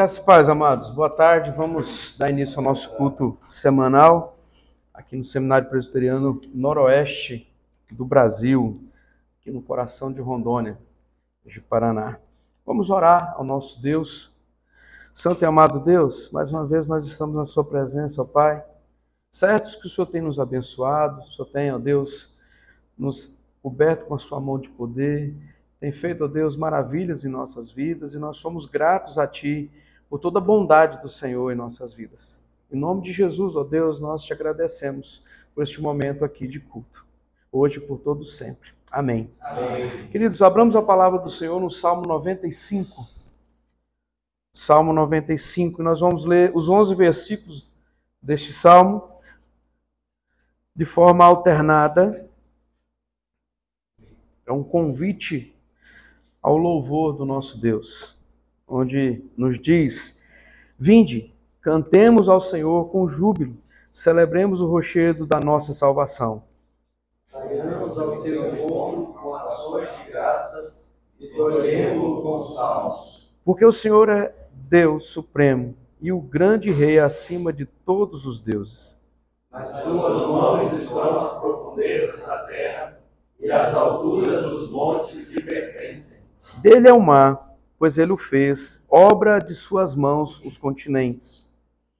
Graças e paz, amados. Boa tarde. Vamos dar início ao nosso culto semanal aqui no Seminário Presbiteriano Noroeste do Brasil, aqui no coração de Rondônia, de Paraná. Vamos orar ao nosso Deus. Santo e amado Deus, mais uma vez nós estamos na sua presença, ó Pai. Certos que o Senhor tem nos abençoado, o Senhor tem, ó Deus, nos coberto com a sua mão de poder, tem feito, ó Deus, maravilhas em nossas vidas, e nós somos gratos a Ti por toda a bondade do Senhor em nossas vidas. Em nome de Jesus, ó Deus, nós te agradecemos por este momento aqui de culto, hoje e por todo sempre. Amém. Amém. Queridos, abramos a palavra do Senhor no Salmo 95. Salmo 95, e nós vamos ler os 11 versículos deste Salmo de forma alternada. É um convite ao louvor do nosso Deus, onde nos diz: vinde, cantemos ao Senhor com júbilo, celebremos o rochedo da nossa salvação. Saiamos ao seu encontro com ações de graças e tolhemos com salmos. Porque o Senhor é Deus supremo e o grande Rei acima de todos os deuses. Nas suas mãos estão as profundezas da terra e as alturas dos montes lhe pertencem. Dele é o mar, pois ele o fez, obra de suas mãos os continentes.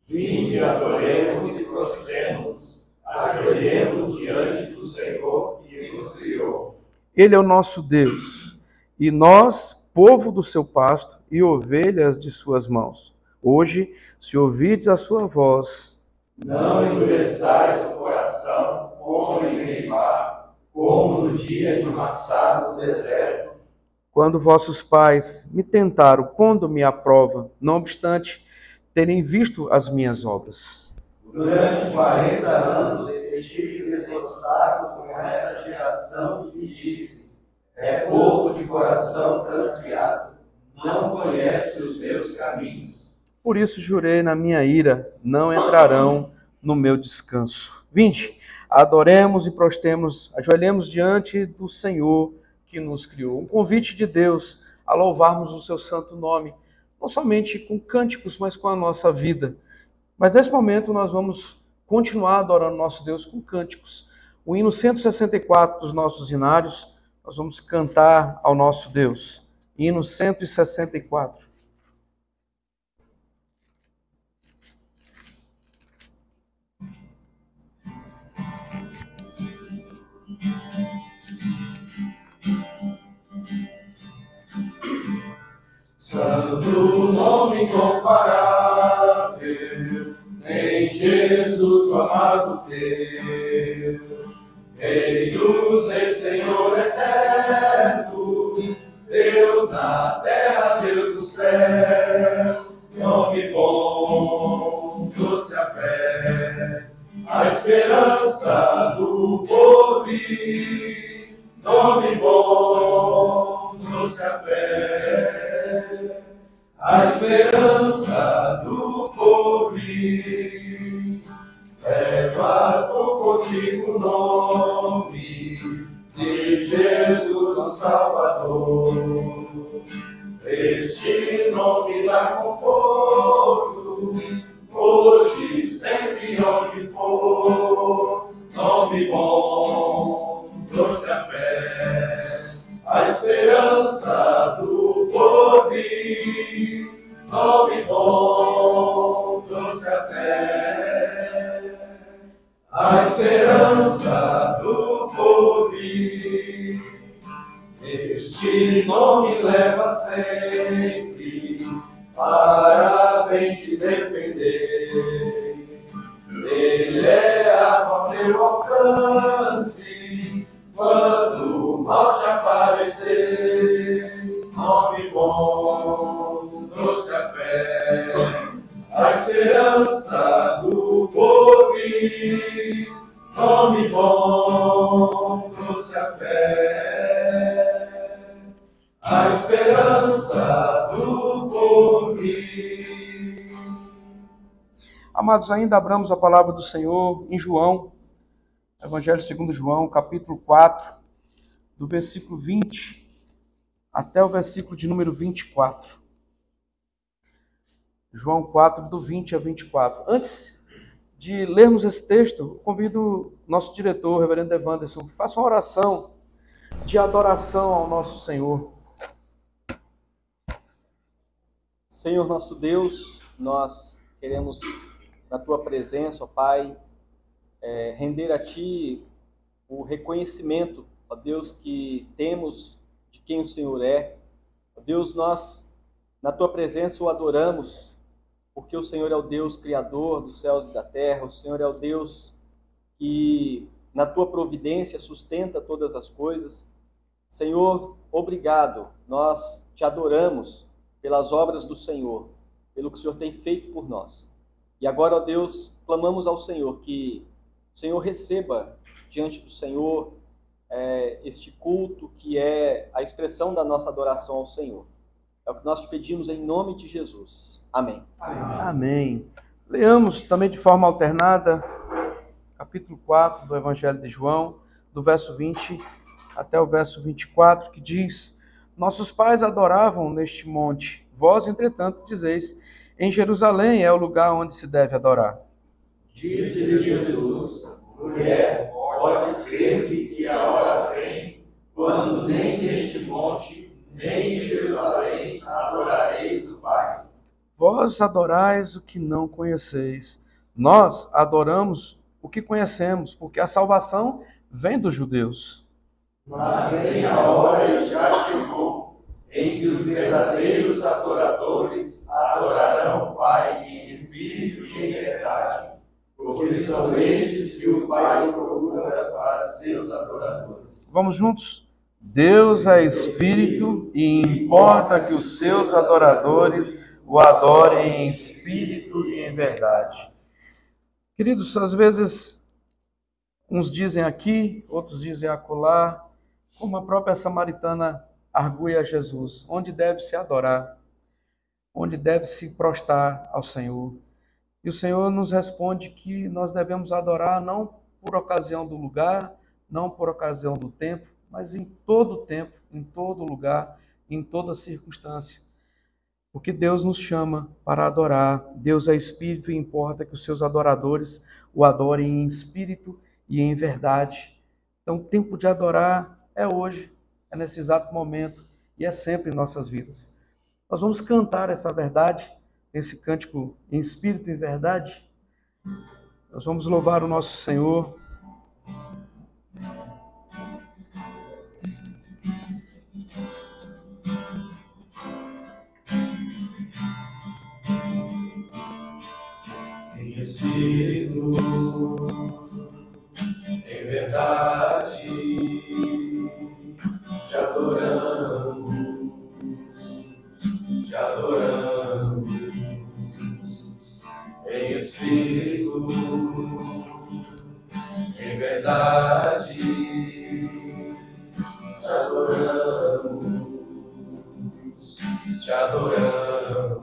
Vinde, adoremos e prostremos, ajoelhemos diante do Senhor que nos criou. Ele é o nosso Deus, e nós, povo do seu pasto e ovelhas de suas mãos. Hoje, se ouvides a sua voz, não endureçais o coração, como em Meribá, como no dia de Massá no deserto. Quando vossos pais me tentaram, pondo-me à prova, não obstante terem visto as minhas obras. Durante 40 anos estive desgostado com essa geração e disse: é povo de coração transviado, não conhece os meus caminhos. Por isso jurei na minha ira, não entrarão no meu descanso. Vinde, adoremos e prostremos, ajoelhemos diante do Senhor que nos criou. Um convite de Deus a louvarmos o seu santo nome, não somente com cânticos, mas com a nossa vida. Mas nesse momento nós vamos continuar adorando nosso Deus com cânticos. O hino 164 dos nossos hinários, nós vamos cantar ao nosso Deus. Hino 164. Santo nome incomparável, em Jesus o amado teu, Rei dos reis, Senhor eterno, Deus na terra, Deus no céu, nome bom, doce a fé, a esperança do porvir, nome bom, doce a fé, a esperança do porvir. Levo contigo o nome de Jesus, o Salvador. Este nome dá conforto, hoje, sempre, onde for. Nome bom, doce a fé, a esperança do porvir. Nome bom, doce a fé, a esperança do porvir. Este nome leva sempre para bem te defender. Ele é a teu alcance quando o mal te aparecer. Nome bom, doce a fé, a esperança do porvir. Nome bom, doce a fé, a esperança do porvir. Amados, ainda abramos a palavra do Senhor em João, Evangelho segundo João, capítulo 4, do versículo 20 até o versículo de número 24. João 4, do 20 a 24. Antes de lermos esse texto, convido o nosso diretor, o reverendo Evanderson, que faça uma oração de adoração ao nosso Senhor. Senhor nosso Deus, nós queremos, na Tua presença, ó Pai, render a Ti o reconhecimento, ó Deus, que temos de quem o Senhor é. Ó Deus, nós, na Tua presença, o adoramos, porque o Senhor é o Deus Criador dos céus e da terra, o Senhor é o Deus que, na Tua providência, sustenta todas as coisas. Senhor, obrigado, nós Te adoramos pelas obras do Senhor, pelo que o Senhor tem feito por nós. E agora, ó Deus, clamamos ao Senhor que o Senhor receba diante do Senhor este culto que é a expressão da nossa adoração ao Senhor. É o que nós te pedimos em nome de Jesus. Amém. Amém. Leamos também de forma alternada capítulo 4 do Evangelho de João, do verso 20 até o verso 24, que diz: Nossos pais adoravam neste monte, vós, entretanto, dizeis, em Jerusalém é o lugar onde se deve adorar. Disse-lhe Jesus: Mulher, podes crer-me que a hora vem, quando nem neste monte, nem em Jerusalém adorareis o Pai. Vós adorais o que não conheceis. Nós adoramos o que conhecemos, porque a salvação vem dos judeus. Mas vem a hora e já chegou, em que os verdadeiros adoradores adorarão o Pai em espírito e em verdade, porque são estes que o Pai procura para seus adoradores. Vamos juntos? Deus é espírito e importa que os seus adoradores o adorem em espírito e em verdade. Queridos, às vezes uns dizem aqui, outros dizem acolá, como a própria samaritana arguia a Jesus, onde deve se adorar, onde deve se prostrar ao Senhor. E o Senhor nos responde que nós devemos adorar não por ocasião do lugar, não por ocasião do tempo, mas em todo tempo, em todo lugar, em toda circunstância. Porque Deus nos chama para adorar. Deus é espírito e importa que os seus adoradores o adorem em espírito e em verdade. Então, o tempo de adorar é hoje, é nesse exato momento e é sempre em nossas vidas. Nós vamos cantar essa verdade, esse cântico em espírito e verdade. Nós vamos louvar o nosso Senhor. Em espírito, em verdade, te adoramos, te adoramos. Em espírito, em verdade, te adoramos, te adoramos.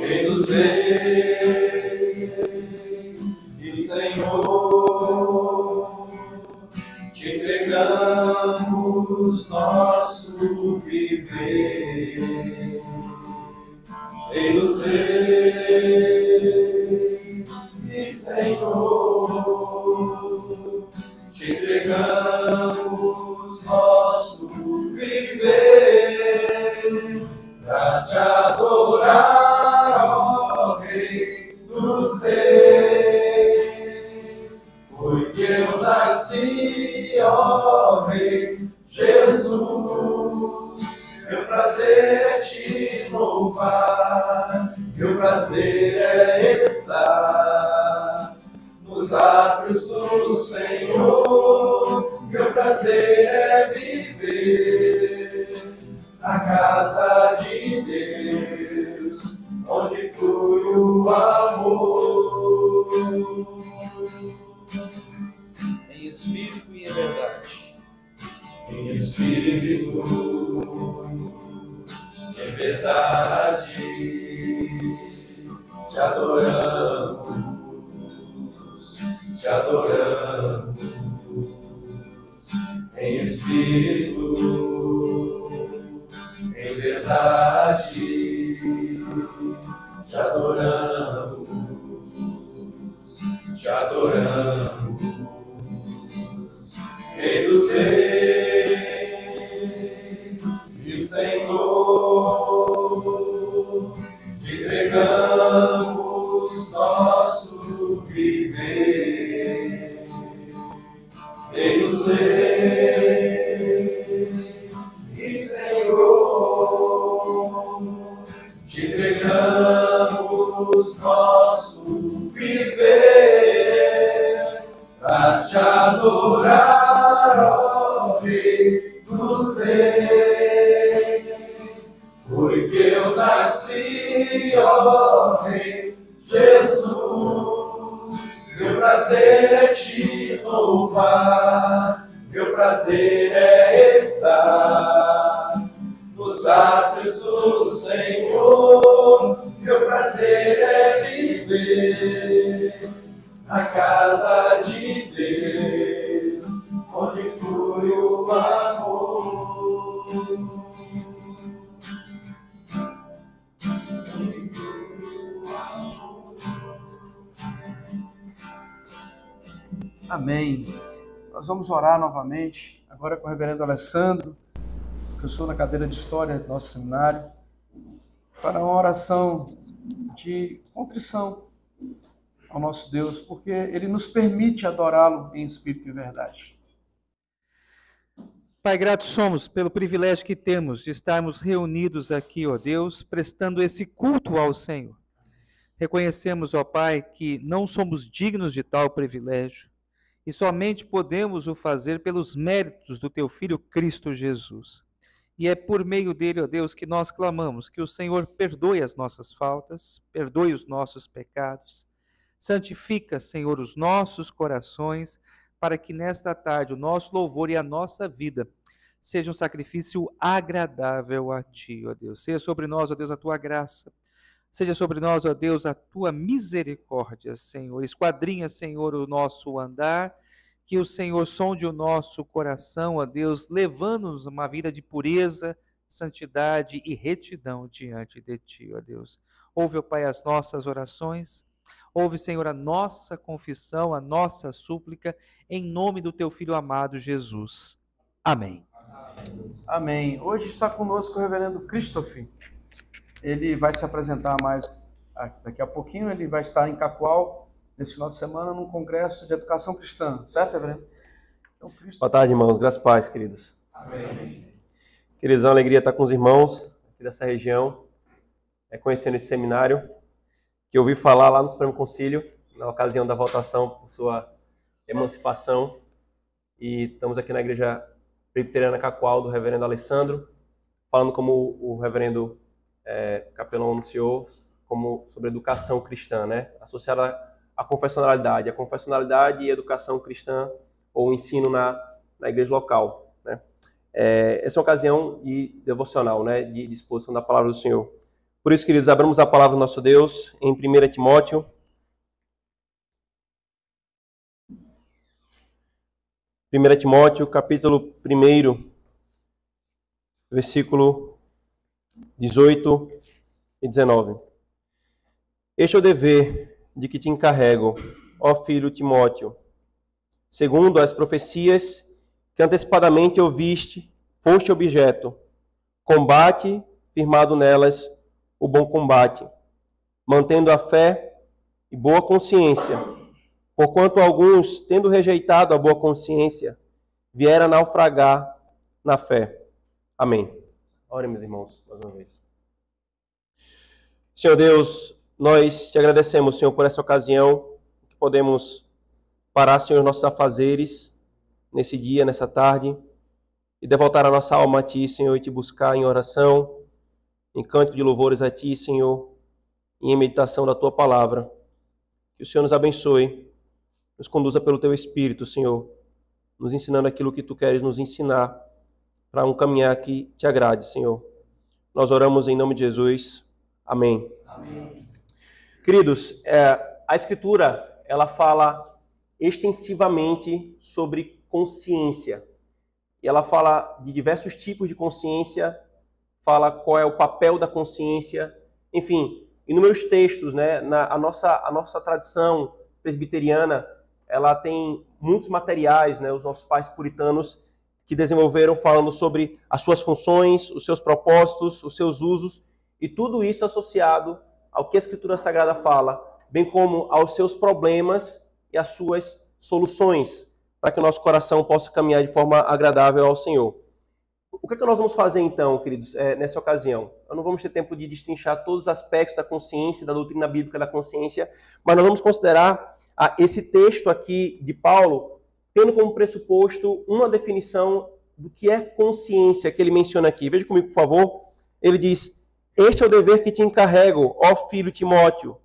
Rei dos reis e Senhor, te entregamos nosso viver. Rei dos reis e Senhor, te entregamos nosso viver para te adorar, ó Rei dos reis. Foi que eu nasci, ó Rei Jesus. Meu prazer é te louvar, meu prazer é estar nos átrios do Senhor. Meu prazer é viver na casa de Deus, onde flui o amor. Em espírito e em verdade. Em espírito, em verdade, te adoramos, te adoramos. Em espírito, em verdade, te adoramos, te adoramos, Rei dos Reis e Senhor, te entregamos nosso viver, Rei dos Reis e Senhor, te entregamos nosso viver, pra te adorar, ó Rei dos Reis, porque eu nasci, ó Rei Jesus. Meu prazer é te louvar, meu prazer é estar nos átrios do Senhor, meu prazer é viver na casa de Deus, onde flui o amor. Amém. Nós vamos orar novamente, agora com o reverendo Alessandro, professor na cadeira de História do nosso seminário, para uma oração de contrição ao nosso Deus, porque Ele nos permite adorá-lo em espírito e verdade. Pai, gratos somos pelo privilégio que temos de estarmos reunidos aqui, ó Deus, prestando esse culto ao Senhor. Reconhecemos, ó Pai, que não somos dignos de tal privilégio e somente podemos o fazer pelos méritos do Teu Filho Cristo Jesus. E é por meio dele, ó Deus, que nós clamamos que o Senhor perdoe as nossas faltas, perdoe os nossos pecados, santifica, Senhor, os nossos corações, para que nesta tarde o nosso louvor e a nossa vida seja um sacrifício agradável a Ti, ó Deus. Seja sobre nós, ó Deus, a Tua graça. Seja sobre nós, ó Deus, a Tua misericórdia, Senhor. Esquadrinha, Senhor, o nosso andar, que o Senhor sonde o nosso coração, ó Deus, levando-nos a uma vida de pureza, santidade e retidão diante de Ti, ó Deus. Ouve, ó Pai, as nossas orações. Ouve, Senhor, a nossa confissão, a nossa súplica, em nome do Teu Filho amado, Jesus. Amém. Amém. Hoje está conosco o reverendo Christoph. Ele vai se apresentar mais daqui a pouquinho. Ele vai estar em Cacoal, nesse final de semana, num congresso de educação cristã. Certo, reverendo? Então, Boa tarde, irmãos. Graças a paz, queridos. Amém. Queridos, é uma alegria estar com os irmãos aqui dessa região, conhecendo esse seminário, que eu ouvi falar lá no Supremo Concílio, na ocasião da votação por sua emancipação. E estamos aqui na Igreja Presbiteriana Cacoal, do reverendo Alessandro, falando como o reverendo capelão anunciou, como sobre educação cristã, né? Associada à confessionalidade. A confessionalidade e a educação cristã, ou ensino na igreja local, né? Essa é uma ocasião de devocional, né? De exposição da palavra do Senhor. Por isso, queridos, abramos a palavra do nosso Deus em 1 Timóteo. 1 Timóteo, capítulo 1, versículo 18 e 19. Este é o dever de que te encarrego, ó filho Timóteo, segundo as profecias que antecipadamente ouviste, foste objeto. Combate, firmado nelas, o bom combate, mantendo a fé e boa consciência, porquanto alguns, tendo rejeitado a boa consciência, vieram a naufragar na fé. Amém. Orem, meus irmãos, mais uma vez. Senhor Deus, nós te agradecemos, Senhor, por essa ocasião que podemos parar, Senhor, nossos afazeres nesse dia, nessa tarde, e devotar a nossa alma a Ti, Senhor, e Te buscar em oração, em canto de louvores a Ti, Senhor, e em meditação da Tua palavra. Que o Senhor nos abençoe, nos conduza pelo Teu Espírito, Senhor, nos ensinando aquilo que Tu queres nos ensinar, para um caminhar que Te agrade, Senhor. Nós oramos em nome de Jesus. Amém. Amém. Queridos, a Escritura, ela fala extensivamente sobre consciência. E ela fala de diversos tipos de consciência, fala qual é o papel da consciência. Enfim, inúmeros textos, né? A nossa tradição presbiteriana, ela tem muitos materiais, né? Os nossos pais puritanos que desenvolveram falando sobre as suas funções, os seus propósitos, os seus usos, e tudo isso associado ao que a Escritura Sagrada fala, bem como aos seus problemas e às suas soluções, para que o nosso coração possa caminhar de forma agradável ao Senhor. O que é que nós vamos fazer então, queridos, nessa ocasião? Nós não vamos ter tempo de destrinchar todos os aspectos da consciência, da doutrina bíblica da consciência, mas nós vamos considerar esse texto aqui de Paulo, tendo como pressuposto uma definição do que é consciência que ele menciona aqui. Veja comigo, por favor. Ele diz: este é o dever que te encarrego, ó filho Timóteo,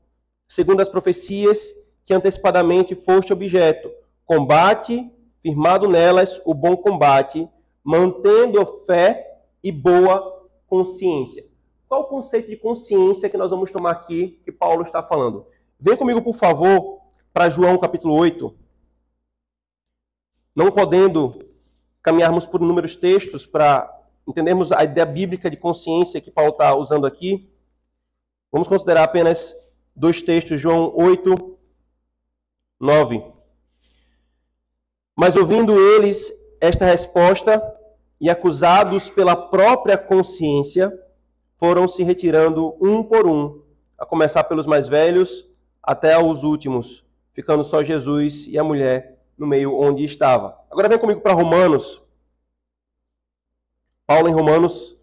segundo as profecias que antecipadamente foste objeto. Combate, firmado nelas, o bom combate, mantendo fé e boa consciência. Qual o conceito de consciência que nós vamos tomar aqui, que Paulo está falando? Vem comigo, por favor, para João capítulo 8. Não podendo caminharmos por inúmeros textos para entendermos a ideia bíblica de consciência que Paulo está usando aqui, vamos considerar apenas dois textos, João 8, 9. Mas ouvindo eles esta resposta e acusados pela própria consciência, foram se retirando um por um, a começar pelos mais velhos até aos últimos, ficando só Jesus e a mulher no meio onde estava. Agora vem comigo para Romanos. Paulo em Romanos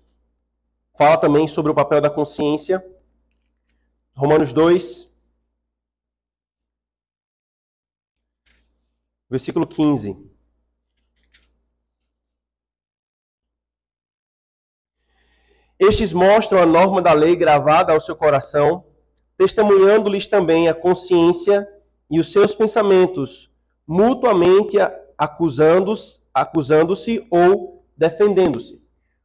fala também sobre o papel da consciência. Romanos 2, versículo 15. Estes mostram a norma da lei gravada ao seu coração, testemunhando-lhes também a consciência e os seus pensamentos, mutuamente acusando-se ou defendendo-se.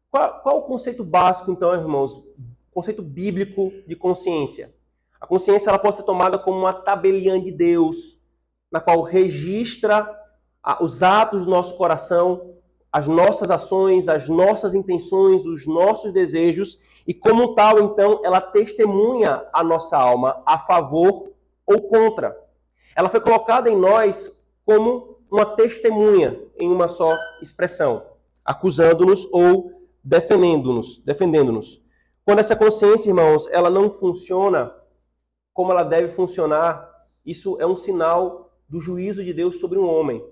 Qual o conceito básico, então, irmãos? O conceito bíblico de consciência. A consciência ela pode ser tomada como uma tabelinha de Deus, na qual registra os atos do nosso coração, as nossas ações, as nossas intenções, os nossos desejos, e como tal, então, ela testemunha a nossa alma a favor ou contra. Ela foi colocada em nós como uma testemunha em uma só expressão, acusando-nos ou defendendo-nos. Quando essa consciência, irmãos, ela não funciona como ela deve funcionar, isso é um sinal do juízo de Deus sobre um homem.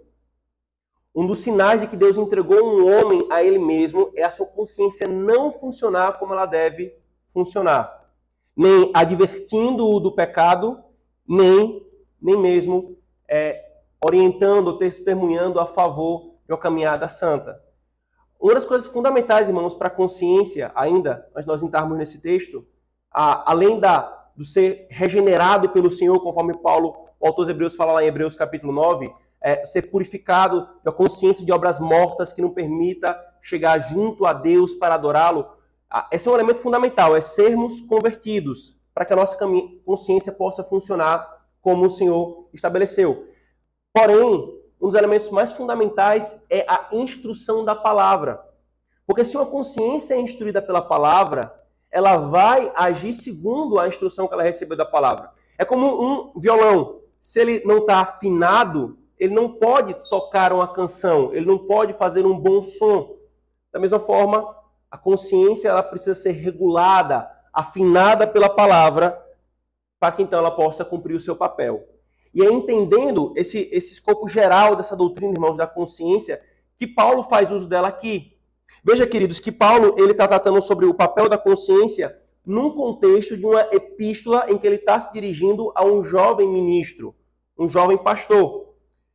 Um dos sinais de que Deus entregou um homem a ele mesmo é a sua consciência não funcionar como ela deve funcionar. Nem advertindo-o do pecado, nem mesmo orientando, testemunhando a favor de uma caminhada santa. Uma das coisas fundamentais, irmãos, para a consciência, ainda, mas nós entrarmos nesse texto, além do ser regenerado pelo Senhor, conforme Paulo, o autor dos Hebreus, fala lá em Hebreus capítulo 9, ser purificado da consciência de obras mortas que não permita chegar junto a Deus para adorá-lo. Esse é um elemento fundamental, é sermos convertidos, para que a nossa consciência possa funcionar como o Senhor estabeleceu. Porém, um dos elementos mais fundamentais é a instrução da palavra. Porque se uma consciência é instruída pela palavra, ela vai agir segundo a instrução que ela recebeu da palavra. É como um violão. Se ele não está afinado, ele não pode tocar uma canção, ele não pode fazer um bom som. Da mesma forma, a consciência ela precisa ser regulada, afinada pela palavra, para que então ela possa cumprir o seu papel. E é entendendo esse escopo geral dessa doutrina, irmãos, da consciência, que Paulo faz uso dela aqui. Veja, queridos, que Paulo ele está tratando sobre o papel da consciência num contexto de uma epístola em que ele está se dirigindo a um jovem ministro, um jovem pastor.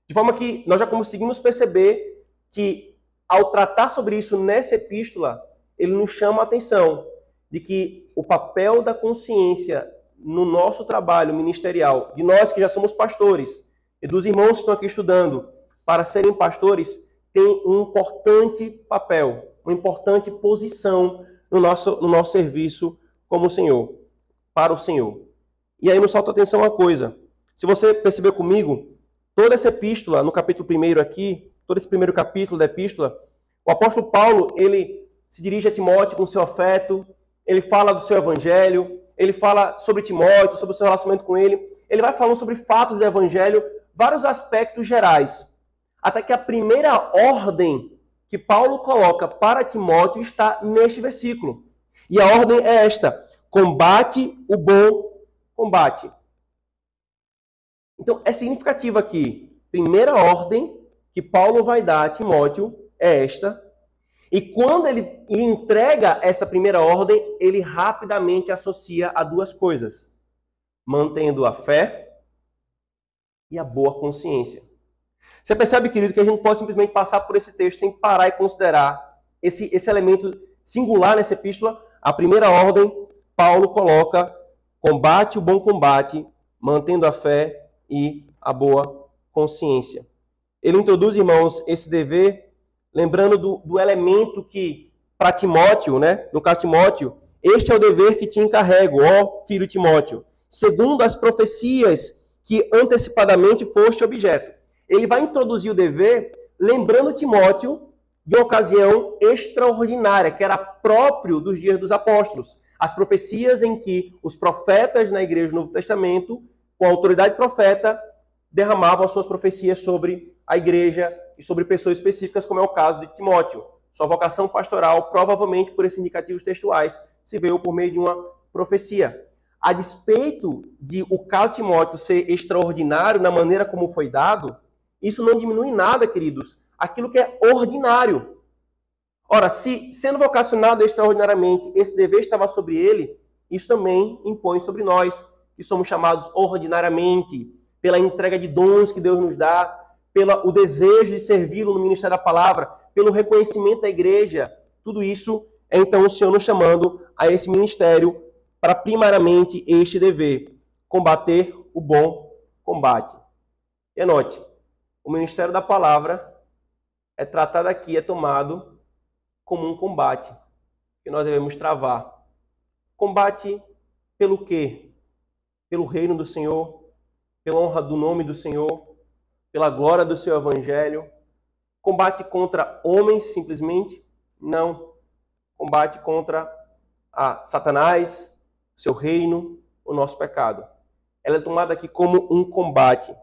De forma que nós já conseguimos perceber que, ao tratar sobre isso nessa epístola, ele nos chama a atenção de que o papel da consciência no nosso trabalho ministerial, de nós que já somos pastores, e dos irmãos que estão aqui estudando para serem pastores, tem um importante papel, uma importante posição no nosso serviço como o Senhor, para o Senhor. E aí nos salta a atenção uma coisa. Se você perceber comigo, toda essa epístola, no capítulo 1 aqui, todo esse primeiro capítulo da epístola, o apóstolo Paulo, ele se dirige a Timóteo com seu afeto, ele fala do seu evangelho, ele fala sobre Timóteo, sobre o seu relacionamento com ele. Ele vai falando sobre fatos do evangelho, vários aspectos gerais. Até que a primeira ordem que Paulo coloca para Timóteo está neste versículo. E a ordem é esta: combate o bom combate. Então, é significativo aqui. Primeira ordem que Paulo vai dar a Timóteo é esta. E quando ele entrega essa primeira ordem, ele rapidamente associa a duas coisas: mantendo a fé e a boa consciência. Você percebe, querido, que a gente não pode simplesmente passar por esse texto sem parar e considerar esse elemento singular nessa epístola. A primeira ordem, Paulo coloca: combate o bom combate, mantendo a fé e a boa consciência. Ele introduz, irmãos, esse dever, lembrando do elemento que, para Timóteo, né? No caso de Timóteo, este é o dever que te encarrego, ó filho Timóteo, segundo as profecias que antecipadamente foste objeto. Ele vai introduzir o dever, lembrando Timóteo de uma ocasião extraordinária, que era próprio dos dias dos apóstolos. As profecias em que os profetas na igreja do Novo Testamento, com a autoridade profeta, derramavam as suas profecias sobre a igreja e sobre pessoas específicas, como é o caso de Timóteo. Sua vocação pastoral, provavelmente por esses indicativos textuais, se veio por meio de uma profecia. A despeito de o caso de Timóteo ser extraordinário na maneira como foi dado, isso não diminui nada, queridos, aquilo que é ordinário. Ora, se sendo vocacionado extraordinariamente, esse dever estava sobre ele, isso também impõe sobre nós, que somos chamados ordinariamente, pela entrega de dons que Deus nos dá, pelo desejo de servi-lo no ministério da palavra, pelo reconhecimento da igreja. Tudo isso é então o Senhor nos chamando a esse ministério para primariamente este dever: combater o bom combate. E anote, o ministério da palavra é tratado aqui, é tomado como um combate que nós devemos travar. Combate pelo quê? Pelo reino do Senhor, pela honra do nome do Senhor, pela glória do seu evangelho. Combate contra homens, simplesmente? Não. Combate contra Satanás, seu reino, o nosso pecado. Ela é tomada aqui como um combate.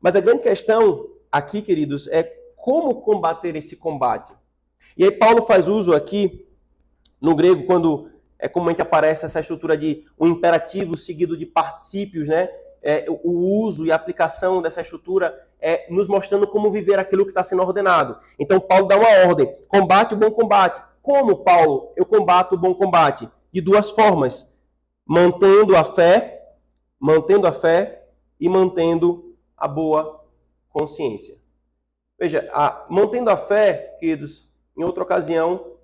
Mas a grande questão aqui, queridos, é como combater esse combate. E aí Paulo faz uso aqui, no grego, quando comumente aparece essa estrutura de um imperativo seguido de particípios, né? O uso e a aplicação dessa estrutura nos mostrando como viver aquilo que está sendo ordenado. Então Paulo dá uma ordem: combate o bom combate. Como, Paulo, eu combato o bom combate? De duas formas: mantendo a fé e mantendo a boa consciência. Veja, mantendo a fé, queridos, em outra ocasião,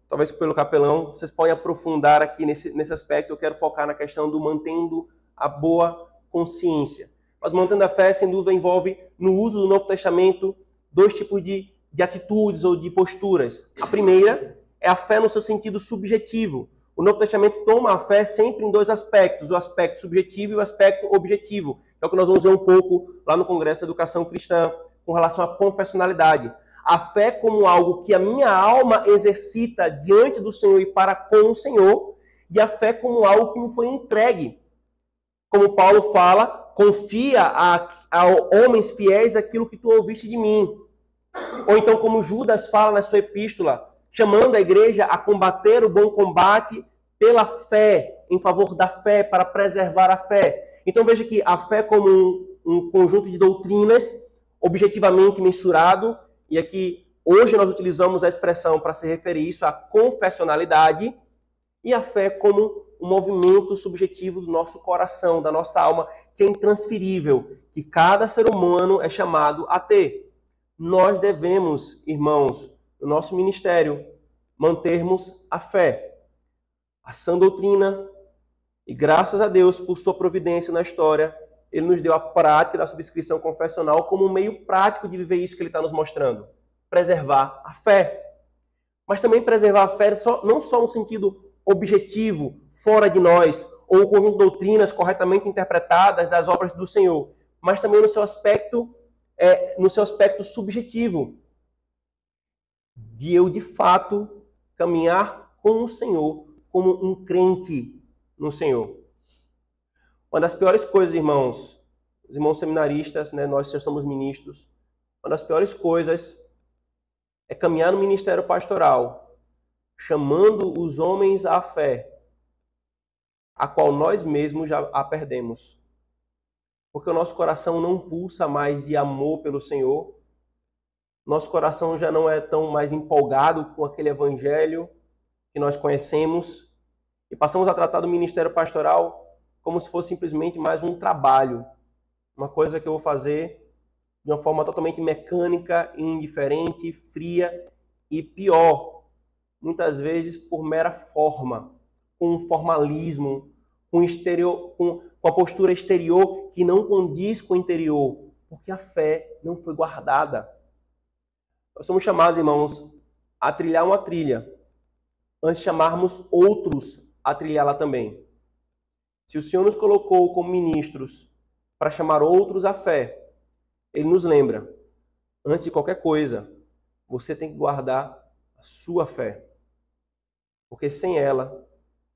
talvez pelo capelão, vocês podem aprofundar aqui nesse aspecto. Eu quero focar na questão do mantendo a boa consciência. Mas mantendo a fé, sem dúvida, envolve, no uso do Novo Testamento, dois tipos de atitudes ou de posturas. A primeira é a fé no seu sentido subjetivo. O Novo Testamento toma a fé sempre em dois aspectos: o aspecto subjetivo e o aspecto objetivo. É o que nós vamos ver um pouco lá no Congresso de Educação Cristã, com relação à confessionalidade. A fé como algo que a minha alma exercita diante do Senhor e para com o Senhor, e a fé como algo que me foi entregue. Como Paulo fala: confia a homens fiéis aquilo que tu ouviste de mim. Ou então, como Judas fala na sua epístola, chamando a igreja a combater o bom combate pela fé, em favor da fé, para preservar a fé. Então veja que a fé como um conjunto de doutrinas objetivamente mensurado, e aqui hoje nós utilizamos a expressão para se referir isso à confessionalidade, e a fé como um movimento subjetivo do nosso coração, da nossa alma, que é intransferível, que cada ser humano é chamado a ter. Nós devemos, irmãos, no nosso ministério, mantermos a fé, a sã doutrina, e graças a Deus por sua providência na história, Ele nos deu a prática da subscrição confessional como um meio prático de viver isso que Ele está nos mostrando: preservar a fé. Mas também preservar a fé não só no sentido objetivo, fora de nós, ou o conjunto de doutrinas corretamente interpretadas das obras do Senhor, mas também no seu aspecto subjetivo, de eu, de fato, caminhar com o Senhor como um crente no Senhor. Uma das piores coisas, irmãos, os irmãos seminaristas, né, nós já somos ministros, uma das piores coisas é caminhar no ministério pastoral, chamando os homens à fé, a qual nós mesmos já a perdemos. Porque o nosso coração não pulsa mais de amor pelo Senhor, nosso coração já não é tão mais empolgado com aquele evangelho que nós conhecemos, e passamos a tratar do ministério pastoral como se fosse simplesmente mais um trabalho, uma coisa que eu vou fazer de uma forma totalmente mecânica, indiferente, fria e pior, muitas vezes por mera forma, com um formalismo, com a postura exterior que não condiz com o interior, porque a fé não foi guardada. Nós somos chamados, irmãos, a trilhar uma trilha, antes de chamarmos outros a trilhá-la também. Se o Senhor nos colocou como ministros para chamar outros à fé, Ele nos lembra, antes de qualquer coisa, você tem que guardar a sua fé. Porque sem ela,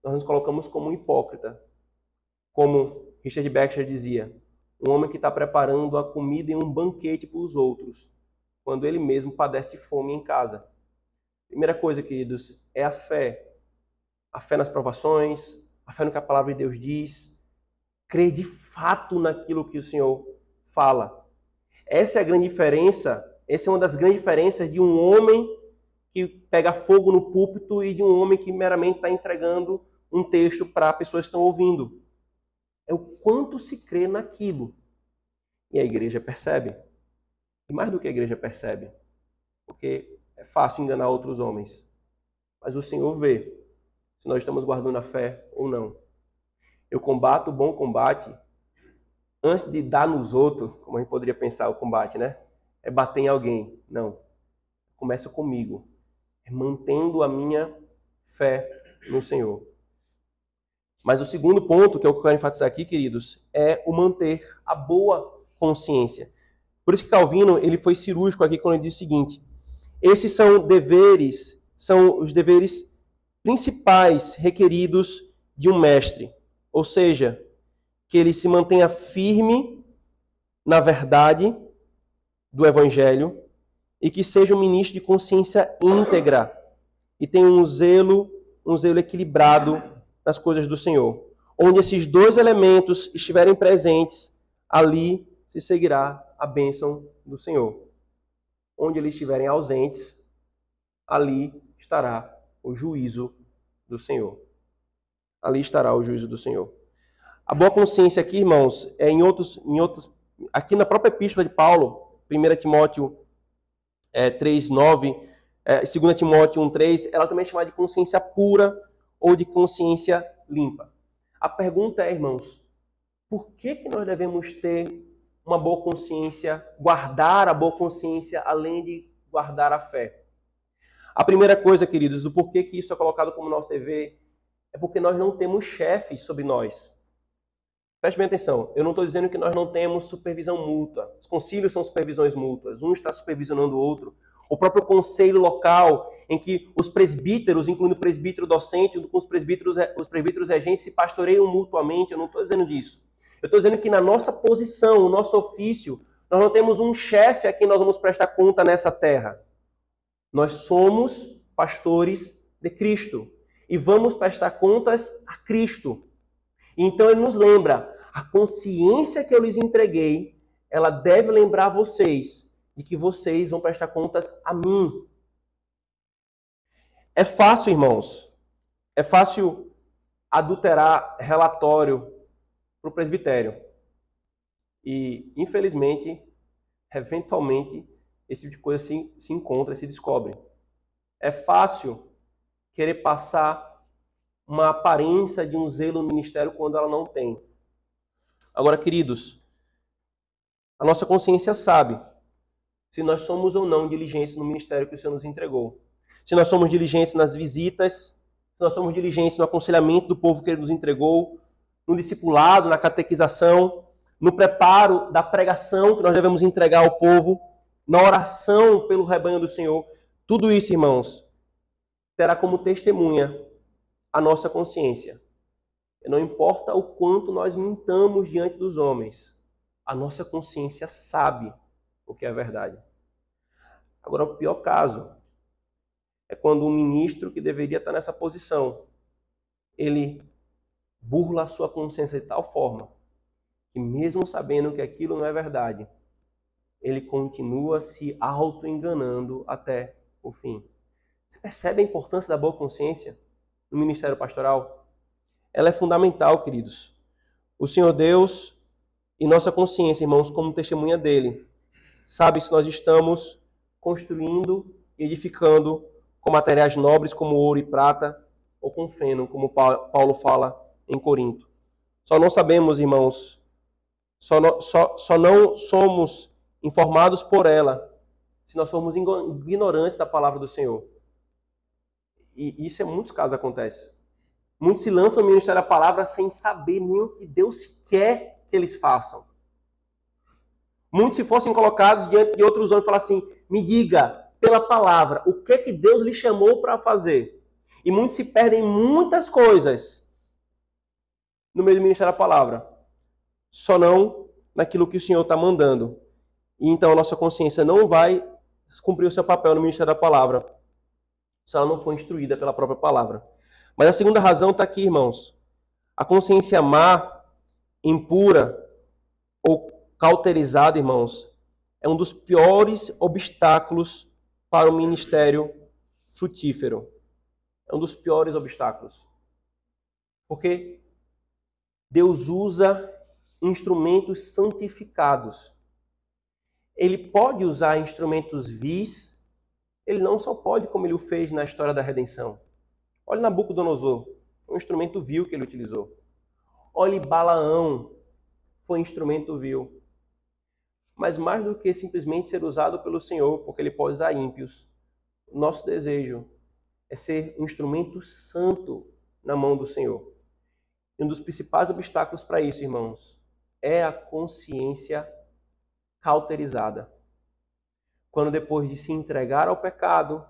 nós nos colocamos como um hipócrita. Como Richard Baxter dizia, um homem que está preparando a comida em um banquete para os outros, quando ele mesmo padece de fome em casa. Primeira coisa, queridos, é a fé. A fé nas provações, a fé no que a palavra de Deus diz, crer de fato naquilo que o Senhor fala. Essa é a grande diferença, essa é uma das grandes diferenças de um homem que pega fogo no púlpito e de um homem que meramente está entregando um texto para pessoas que estão ouvindo. É o quanto se crê naquilo. E a igreja percebe. E mais do que a igreja percebe, porque é fácil enganar outros homens. Mas o Senhor vê se nós estamos guardando a fé ou não. Eu combato o bom combate antes de dar nos outros, como a gente poderia pensar o combate, né? É bater em alguém. Não. Começa comigo. É mantendo a minha fé no Senhor. Mas o segundo ponto que eu quero enfatizar aqui, queridos, é o manter a boa consciência. Por isso que Calvino ele foi cirúrgico aqui quando ele diz o seguinte: esses são os deveres principais requeridos de um mestre. Ou seja, que ele se mantenha firme na verdade do Evangelho e que seja um ministro de consciência íntegra e tenha um zelo equilibrado nas coisas do Senhor. Onde esses dois elementos estiverem presentes, ali se seguirá a bênção do Senhor. Onde eles estiverem ausentes, ali estará o juízo do Senhor. Ali estará o juízo do Senhor. A boa consciência aqui, irmãos, é aqui na própria epístola de Paulo, 1 Timóteo 3:9, 2 Timóteo 1:3, ela também é chamada de consciência pura ou de consciência limpa. A pergunta é, irmãos, por que nós devemos ter uma boa consciência, guardar a boa consciência, além de guardar a fé? A primeira coisa, queridos, o porquê que isso é colocado como nosso dever, é porque nós não temos chefes sobre nós. Preste bem atenção, eu não estou dizendo que nós não temos supervisão mútua. Os concílios são supervisões mútuas, um está supervisionando o outro. O próprio conselho local, em que os presbíteros, incluindo o presbítero docente, junto com os presbíteros regentes, se pastoreiam mutuamente. Eu não estou dizendo disso. Eu estou dizendo que na nossa posição, no nosso ofício, nós não temos um chefe a quem nós vamos prestar conta nessa terra. Nós somos pastores de Cristo e vamos prestar contas a Cristo. Então ele nos lembra, a consciência que eu lhes entreguei, ela deve lembrar vocês de que vocês vão prestar contas a mim. É fácil, irmãos, é fácil adulterar relatório para o presbitério. E, infelizmente, eventualmente, esse tipo de coisa se encontra, se descobre. É fácil querer passar uma aparência de um zelo no ministério quando ela não tem. Agora, queridos, a nossa consciência sabe se nós somos ou não diligentes no ministério que o Senhor nos entregou. Se nós somos diligentes nas visitas, se nós somos diligentes no aconselhamento do povo que Ele nos entregou, no discipulado, na catequização, no preparo da pregação que nós devemos entregar ao povo, na oração pelo rebanho do Senhor. Tudo isso, irmãos, terá como testemunha a nossa consciência. Não importa o quanto nós mintamos diante dos homens, a nossa consciência sabe o que é verdade. Agora, o pior caso é quando um ministro que deveria estar nessa posição, ele burla a sua consciência de tal forma que, mesmo sabendo que aquilo não é verdade, ele continua se auto-enganando até o fim. Você percebe a importância da boa consciência no ministério pastoral? Ela é fundamental, queridos. O Senhor Deus e nossa consciência, irmãos, como testemunha dele, sabe se nós estamos construindo e edificando com materiais nobres como ouro e prata ou com feno, como Paulo fala em Corinto. Só não sabemos, irmãos, só não somos informados por ela se nós formos ignorantes da palavra do Senhor. E isso em muitos casos acontece. Muitos se lançam no ministério da palavra sem saber nem o que Deus quer que eles façam. Muitos, se fossem colocados diante de outros homens, falar assim: me diga, pela palavra, o que é que Deus lhe chamou para fazer? E muitos se perdem em muitas coisas no meio do ministério da palavra, só não naquilo que o Senhor está mandando. E então a nossa consciência não vai cumprir o seu papel no ministério da palavra se ela não for instruída pela própria palavra. Mas a segunda razão está aqui, irmãos. A consciência má, impura ou cauterizada, irmãos, é um dos piores obstáculos para o ministério frutífero. É um dos piores obstáculos. Porque Deus usa instrumentos santificados. Ele pode usar instrumentos vis, ele não só pode, como ele o fez na história da redenção. Olhe Nabucodonosor, foi um instrumento vil que ele utilizou. Olhe Balaão, foi um instrumento vil. Mas mais do que simplesmente ser usado pelo Senhor, porque ele pode usar ímpios, o nosso desejo é ser um instrumento santo na mão do Senhor. E um dos principais obstáculos para isso, irmãos, é a consciência cauterizada. Quando depois de se entregar ao pecado,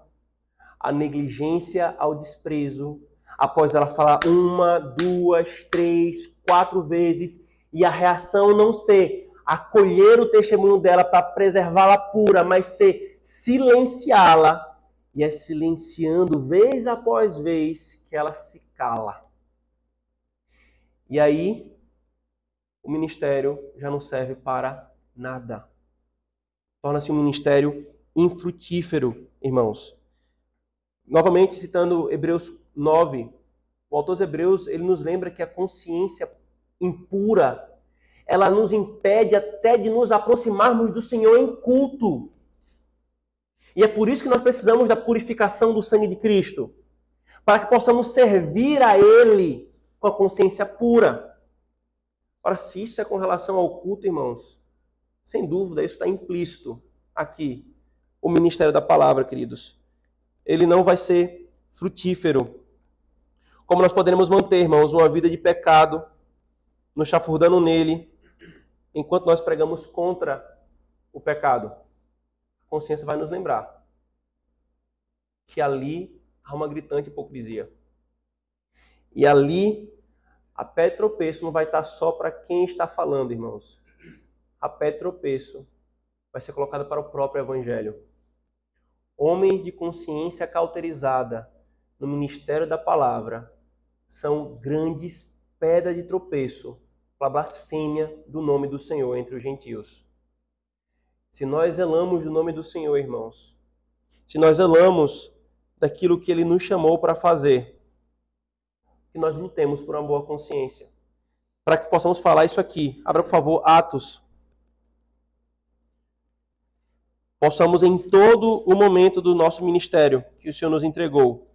a negligência ao desprezo, após ela falar 1, 2, 3, 4 vezes, e a reação não ser acolher o testemunho dela para preservá-la pura, mas ser silenciá-la, e é silenciando vez após vez que ela se cala. E aí, o ministério já não serve para nada. Torna-se um ministério infrutífero, irmãos. Novamente, citando Hebreus 9, o autor dos Hebreus, ele nos lembra que a consciência impura, ela nos impede até de nos aproximarmos do Senhor em culto. E é por isso que nós precisamos da purificação do sangue de Cristo, para que possamos servir a Ele com a consciência pura. Ora, se isso é com relação ao culto, irmãos, sem dúvida, isso está implícito aqui. O ministério da palavra, queridos, ele não vai ser frutífero. Como nós poderemos manter, irmãos, uma vida de pecado, nos chafurdando nele, enquanto nós pregamos contra o pecado? A consciência vai nos lembrar que ali há uma gritante hipocrisia. E ali, a pé de tropeço não vai estar só para quem está falando, irmãos. A pé de tropeço vai ser colocada para o próprio evangelho. Homens de consciência cauterizada no ministério da palavra são grandes pedras de tropeço para a blasfêmia do nome do Senhor entre os gentios. Se nós zelamos do nome do Senhor, irmãos, se nós zelamos daquilo que Ele nos chamou para fazer, que nós lutemos por uma boa consciência, para que possamos falar isso aqui. Abra, por favor, Atos. Possamos em todo o momento do nosso ministério que o Senhor nos entregou,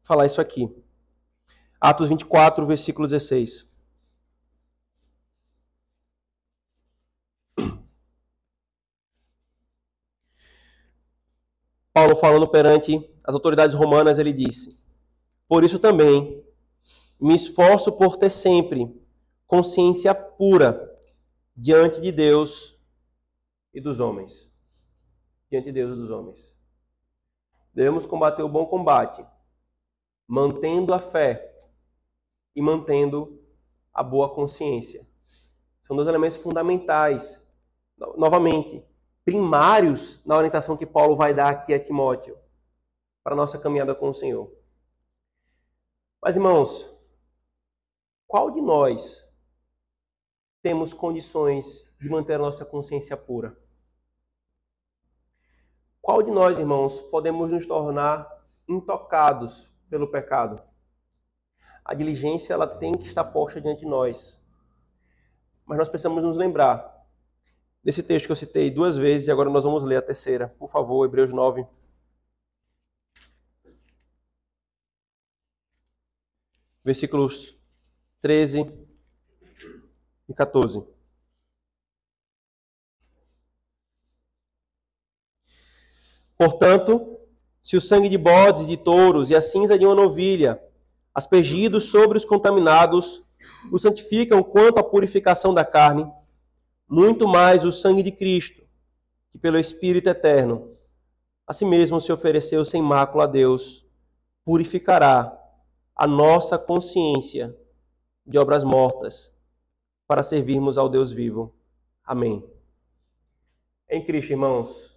falar isso aqui. Atos 24, versículo 16. Paulo, falando perante as autoridades romanas, ele disse: por isso também me esforço por ter sempre consciência pura diante de Deus e dos homens. Diante de Deus e dos homens. Devemos combater o bom combate, mantendo a fé e mantendo a boa consciência. São dois elementos fundamentais, novamente, primários na orientação que Paulo vai dar aqui a Timóteo para a nossa caminhada com o Senhor. Mas, irmãos, qual de nós temos condições de manter a nossa consciência pura? Qual de nós, irmãos, podemos nos tornar intocados pelo pecado? A diligência ela tem que estar posta diante de nós. Mas nós precisamos nos lembrar desse texto que eu citei duas vezes e agora nós vamos ler a terceira. Por favor, Hebreus 9. Versículos 13 e 14. Portanto, se o sangue de bodes e de touros e a cinza de uma novilha, aspergidos sobre os contaminados, os santificam quanto à purificação da carne, muito mais o sangue de Cristo, que pelo Espírito eterno, a si mesmo se ofereceu sem mácula a Deus, purificará a nossa consciência de obras mortas, para servirmos ao Deus vivo. Amém. Em Cristo, irmãos,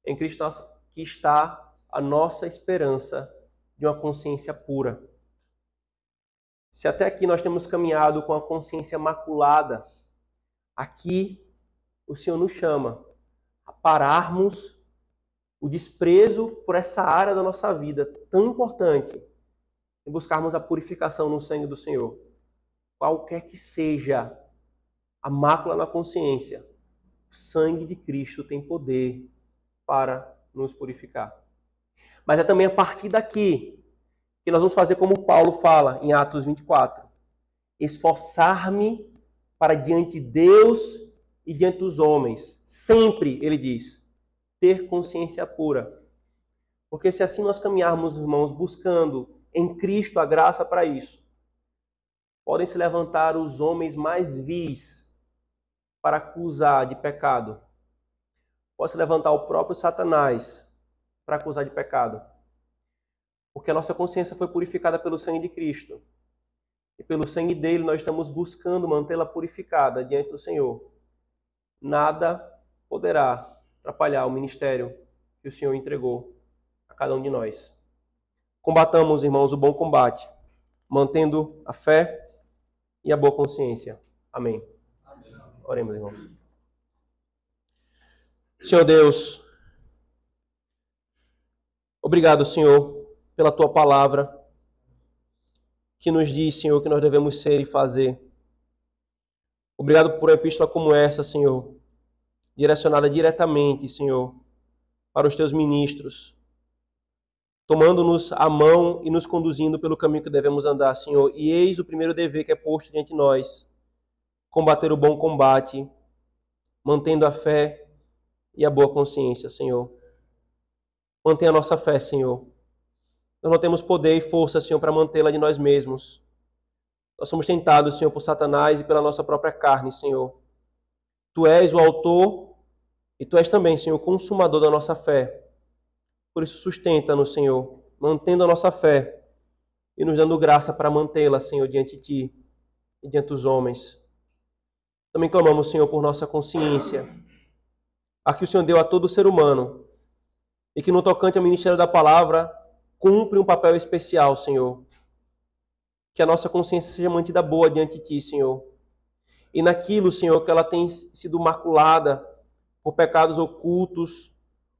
em Cristo que está a nossa esperança de uma consciência pura. Se até aqui nós temos caminhado com a consciência maculada, aqui o Senhor nos chama a pararmos o desprezo por essa área da nossa vida tão importante e buscarmos a purificação no sangue do Senhor. Qualquer que seja a mácula na consciência, o sangue de Cristo tem poder para nos purificar. Mas é também a partir daqui que nós vamos fazer como Paulo fala em Atos 24. Esforçar-me para diante de Deus e diante dos homens. Sempre, ele diz, ter consciência pura. Porque se assim nós caminharmos, irmãos, buscando em Cristo a graça para isso, podem se levantar os homens mais vis para acusar de pecado. Pode se levantar o próprio Satanás para acusar de pecado. Porque a nossa consciência foi purificada pelo sangue de Cristo. E pelo sangue dele nós estamos buscando mantê-la purificada diante do Senhor. Nada poderá atrapalhar o ministério que o Senhor entregou a cada um de nós. Combatamos, irmãos, o bom combate, mantendo a fé e a boa consciência. Amém. Oremos, irmãos. Senhor Deus, obrigado, Senhor, pela Tua palavra, que nos diz, Senhor, o que nós devemos ser e fazer. Obrigado por uma epístola como essa, Senhor, direcionada diretamente, Senhor, para os Teus ministros, tomando-nos a mão e nos conduzindo pelo caminho que devemos andar, Senhor. E eis o primeiro dever que é posto diante de nós, combater o bom combate, mantendo a fé e a boa consciência, Senhor. Mantenha a nossa fé, Senhor. Nós não temos poder e força, Senhor, para mantê-la de nós mesmos. Nós somos tentados, Senhor, por Satanás e pela nossa própria carne, Senhor. Tu és o autor e Tu és também, Senhor, o consumador da nossa fé. Por isso, sustenta-nos, Senhor, mantendo a nossa fé e nos dando graça para mantê-la, Senhor, diante de Ti e diante dos homens. Também clamamos, Senhor, por nossa consciência, a que o Senhor deu a todo ser humano e que no tocante ao ministério da palavra cumpre um papel especial, Senhor. Que a nossa consciência seja mantida boa diante de Ti, Senhor. E naquilo, Senhor, que ela tem sido maculada por pecados ocultos,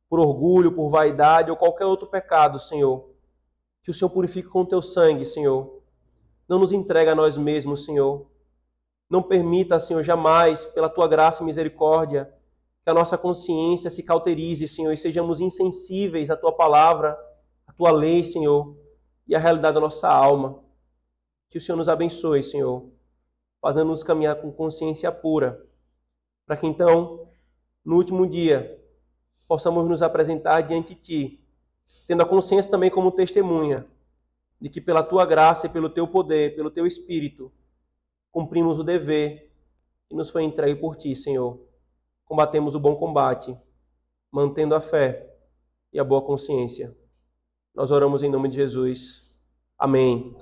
por orgulho, por vaidade ou qualquer outro pecado, Senhor, que o Senhor purifique com o Teu sangue, Senhor. Não nos entregue a nós mesmos, Senhor. Não permita, Senhor, jamais, pela Tua graça e misericórdia, que a nossa consciência se cauterize, Senhor, e sejamos insensíveis à Tua palavra, à Tua lei, Senhor, e à realidade da nossa alma. Que o Senhor nos abençoe, Senhor, fazendo-nos caminhar com consciência pura, para que então, no último dia, possamos nos apresentar diante de Ti, tendo a consciência também como testemunha de que pela Tua graça e pelo Teu poder, pelo Teu Espírito, cumprimos o dever que nos foi entregue por Ti, Senhor. Combatemos o bom combate, mantendo a fé e a boa consciência. Nós oramos em nome de Jesus. Amém.